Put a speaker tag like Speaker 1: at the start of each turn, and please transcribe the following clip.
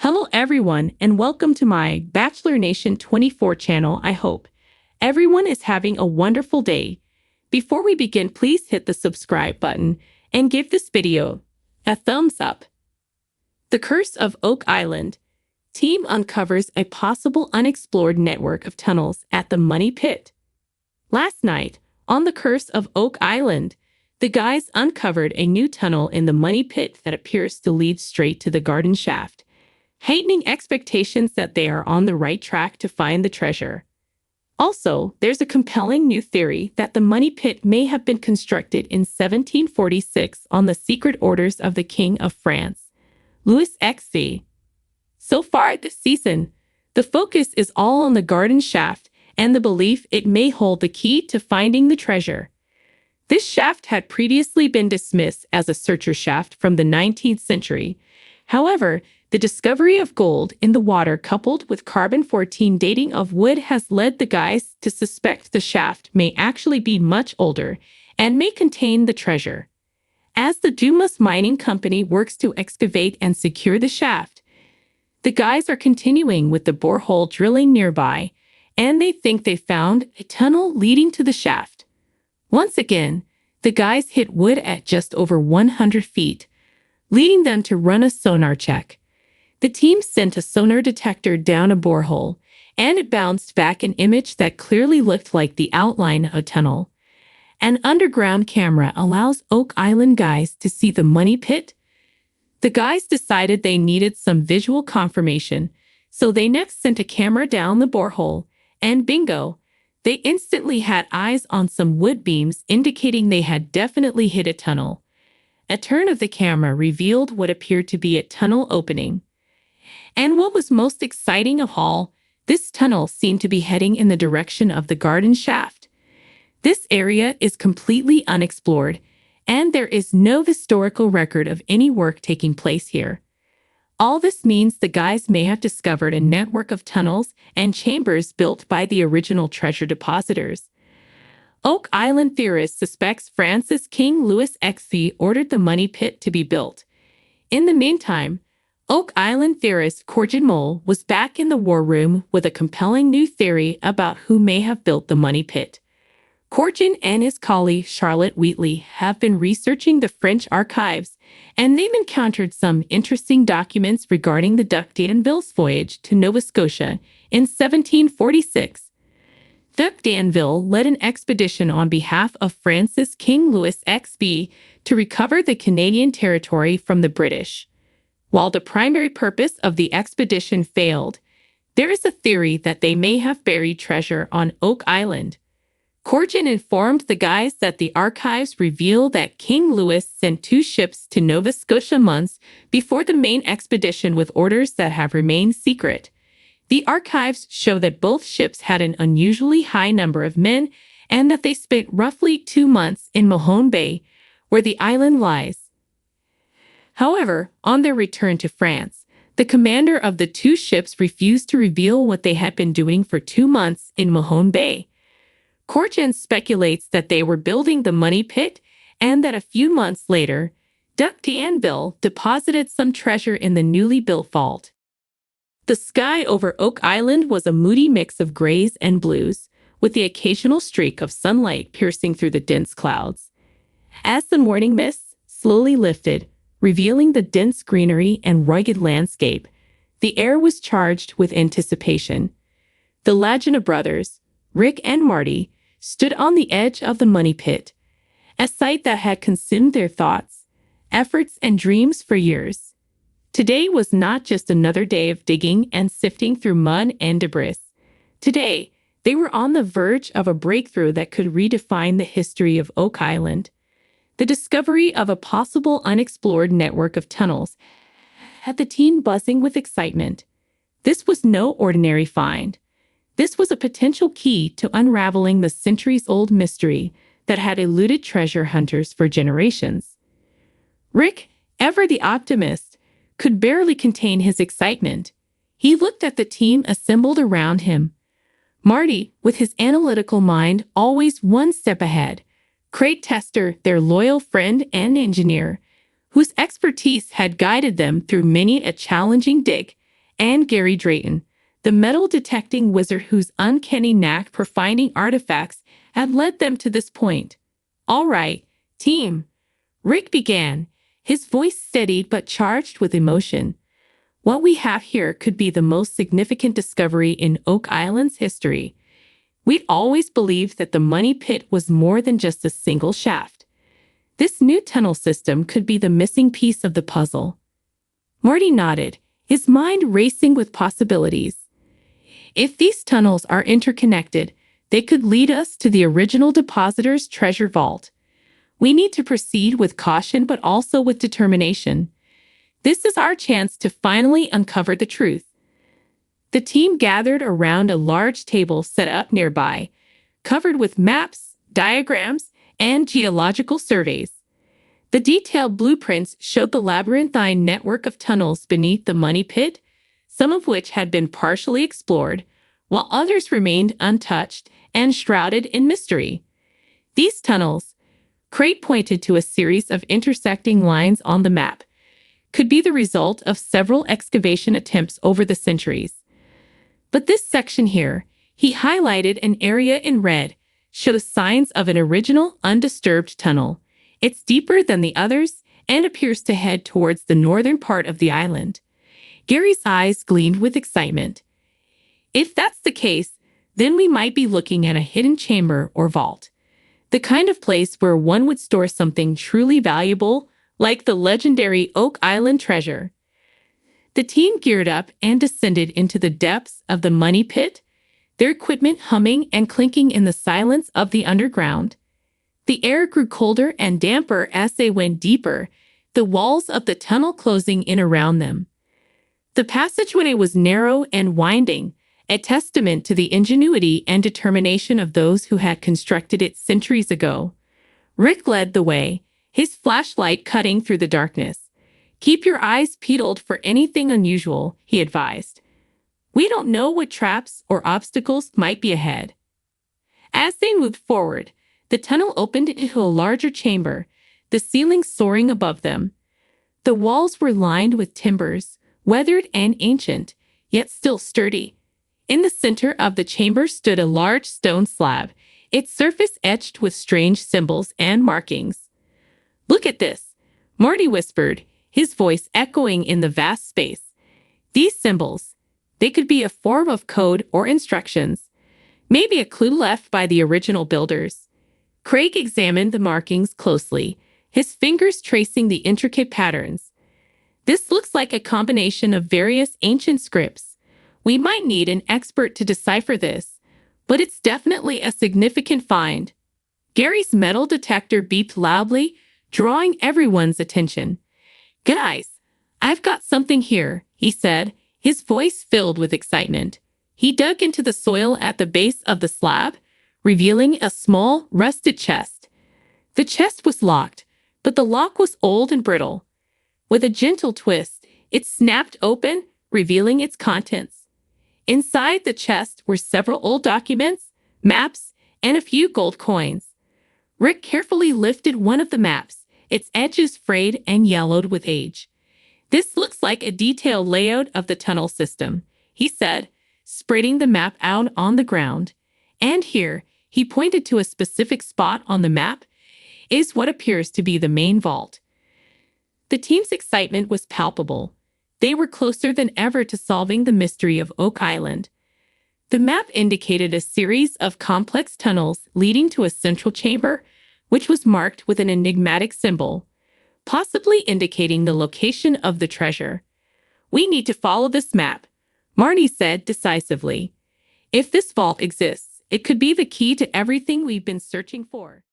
Speaker 1: Hello everyone and welcome to my Bachelor Nation 24 channel. I hope everyone is having a wonderful day. Before we begin, please hit the subscribe button and give this video a thumbs up. The Curse of Oak Island. Team uncovers a possible unexplored network of tunnels at the Money Pit. Last night, on The Curse of Oak Island, the guys uncovered a new tunnel in the Money Pit that appears to lead straight to the garden shaft, heightening expectations that they are on the right track to find the treasure. Also, there's a compelling new theory that the Money Pit may have been constructed in 1746 on the secret orders of the King of France, Louis XVI. So far this season, the focus is all on the garden shaft and the belief it may hold the key to finding the treasure. This shaft had previously been dismissed as a searcher shaft from the 19th century. However, the discovery of gold in the water coupled with carbon-14 dating of wood has led the guys to suspect the shaft may actually be much older and may contain the treasure. As the Dumas Mining Company works to excavate and secure the shaft, the guys are continuing with the borehole drilling nearby, and they think they found a tunnel leading to the shaft. Once again, the guys hit wood at just over 100 feet, leading them to run a sonar check. The team sent a sonar detector down a borehole, and it bounced back an image that clearly looked like the outline of a tunnel. An underground camera allows Oak Island guys to see the Money Pit. The guys decided they needed some visual confirmation, so they next sent a camera down the borehole, and bingo! They instantly had eyes on some wood beams indicating they had definitely hit a tunnel. A turn of the camera revealed what appeared to be a tunnel opening. And what was most exciting of all, this tunnel seemed to be heading in the direction of the garden shaft. This area is completely unexplored, and there is no historical record of any work taking place here. All this means the guys may have discovered a network of tunnels and chambers built by the original treasure depositors. Oak Island theorist suspects France's King Louis XVI ordered the Money Pit to be built. In the meantime, Oak Island theorist Corjan Mole was back in the war room with a compelling new theory about who may have built the Money Pit. Corjan and his colleague Charlotte Wheatley have been researching the French archives, and they've encountered some interesting documents regarding the Duc d'Anville's voyage to Nova Scotia in 1746. Duc d'Anville led an expedition on behalf of France's King Louis XVI to recover the Canadian territory from the British. While the primary purpose of the expedition failed, there is a theory that they may have buried treasure on Oak Island. Corjan informed the guys that the archives reveal that King Louis sent 2 ships to Nova Scotia months before the main expedition with orders that have remained secret. The archives show that both ships had an unusually high number of men and that they spent roughly 2 months in Mahone Bay, where the island lies. However, on their return to France, the commander of the 2 ships refused to reveal what they had been doing for 2 months in Mahone Bay. Corjan speculates that they were building the Money Pit and that a few months later, Duc d'Anville deposited some treasure in the newly built vault. The sky over Oak Island was a moody mix of grays and blues, with the occasional streak of sunlight piercing through the dense clouds. As the morning mists slowly lifted, revealing the dense greenery and rugged landscape, the air was charged with anticipation. The Lagina brothers, Rick and Marty, stood on the edge of the Money Pit, a sight that had consumed their thoughts, efforts, and dreams for years. Today was not just another day of digging and sifting through mud and debris. Today, they were on the verge of a breakthrough that could redefine the history of Oak Island. The discovery of a possible unexplored network of tunnels had the team buzzing with excitement. This was no ordinary find. This was a potential key to unraveling the centuries-old mystery that had eluded treasure hunters for generations. Rick, ever the optimist, could barely contain his excitement. He looked at the team assembled around him. Marty, with his analytical mind always one step ahead. Craig Tester, their loyal friend and engineer, whose expertise had guided them through many a challenging dig, and Gary Drayton, the metal detecting wizard whose uncanny knack for finding artifacts had led them to this point. "All right, team," Rick began, his voice steady but charged with emotion. "What we have here could be the most significant discovery in Oak Island's history. We'd always believed that the money pit was more than just a single shaft. This new tunnel system could be the missing piece of the puzzle." Marty nodded, his mind racing with possibilities. If these tunnels are interconnected, they could lead us to the original depositor's treasure vault. We need to proceed with caution but also with determination. This is our chance to finally uncover the truth. The team gathered around a large table set up nearby, covered with maps, diagrams, and geological surveys. The detailed blueprints showed the labyrinthine network of tunnels beneath the money pit, some of which had been partially explored, while others remained untouched and shrouded in mystery. These tunnels, Craig pointed to a series of intersecting lines on the map, could be the result of several excavation attempts over the centuries. But this section here, he highlighted an area in red, shows signs of an original, undisturbed tunnel. It's deeper than the others and appears to head towards the northern part of the island. Gary's eyes gleamed with excitement. If that's the case, then we might be looking at a hidden chamber or vault. The kind of place where one would store something truly valuable, like the legendary Oak Island treasure. The team geared up and descended into the depths of the money pit, their equipment humming and clinking in the silence of the underground. The air grew colder and damper as they went deeper, the walls of the tunnel closing in around them. The passageway was narrow and winding, a testament to the ingenuity and determination of those who had constructed it centuries ago. Rick led the way, his flashlight cutting through the darkness. "Keep your eyes peeled for anything unusual," he advised. "We don't know what traps or obstacles might be ahead." As they moved forward, the tunnel opened into a larger chamber, the ceiling soaring above them. The walls were lined with timbers, weathered and ancient, yet still sturdy. In the center of the chamber stood a large stone slab, its surface etched with strange symbols and markings. "Look at this," Marty whispered, his voice echoing in the vast space. "These symbols, they could be a form of code or instructions, maybe a clue left by the original builders." Craig examined the markings closely, his fingers tracing the intricate patterns. "This looks like a combination of various ancient scripts. We might need an expert to decipher this, but it's definitely a significant find." Gary's metal detector beeped loudly, drawing everyone's attention. "Guys, I've got something here," he said, his voice filled with excitement. He dug into the soil at the base of the slab, revealing a small, rusted chest. The chest was locked, but the lock was old and brittle. With a gentle twist, it snapped open, revealing its contents. Inside the chest were several old documents, maps, and a few gold coins. Rick carefully lifted one of the maps, its edges frayed and yellowed with age. "This looks like a detailed layout of the tunnel system," he said, spreading the map out on the ground. "And here," he pointed to a specific spot on the map, "is what appears to be the main vault." The team's excitement was palpable. They were closer than ever to solving the mystery of Oak Island. The map indicated a series of complex tunnels leading to a central chamber, which was marked with an enigmatic symbol, possibly indicating the location of the treasure. "We need to follow this map," Marty said decisively. "If this vault exists, it could be the key to everything we've been searching for."